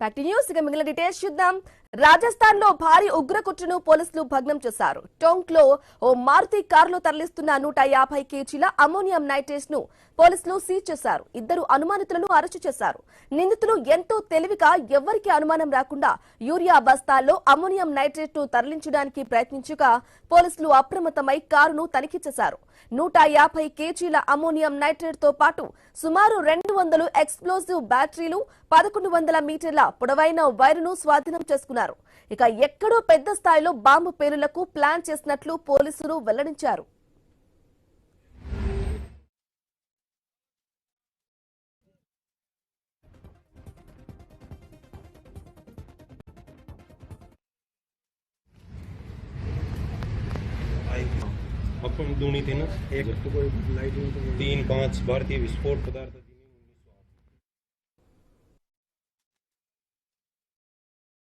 Back to news. ఇక మిగిలిన details చూద్దాం. రాజస్థాన్ లో భారీ ఉగ్రకుట్రను పోలీసులు భగ్నం చేశారు. టోంక్ లో ఓ మారుతి కారులో తరలిస్తున్న 150 కేజీల అమోనియం నైట్రేట్ ను పోలీసులు సీజ్ చేశారు. ఇద్దరు అనుమానితులను అరెస్టు చేశారు. నిందితులు ఎంతో తెలివిగా ఎవరికి అనుమానం రాకుండా యూరియా బస్తాల్లో అమోనియం నైట్రేట్ ను తరలించడానికి ప్రయత్నించగా పోలీసులు అప్రమత్తమై కారును తనిఖీ చేశారు. 150 కేజీల అమోనియం నైట్రేట్ తో పాటు సుమారు 200 ఎక్స్ప్లోజివ్ బ్యాటరీలు, 1100 మీటర్ల పొడవైన వైరును స్వాధీనం చేసుకున్నారు. ఇక ఎక్కడో పెద్ద స్థాయిలో బాంబు పేలులకు ప్లాన్ చేసినట్లు పోలీసులు వెల్లడించారు. दूनी थी ना, एक 3-5 भारतीय विस्फोट पदार्थ।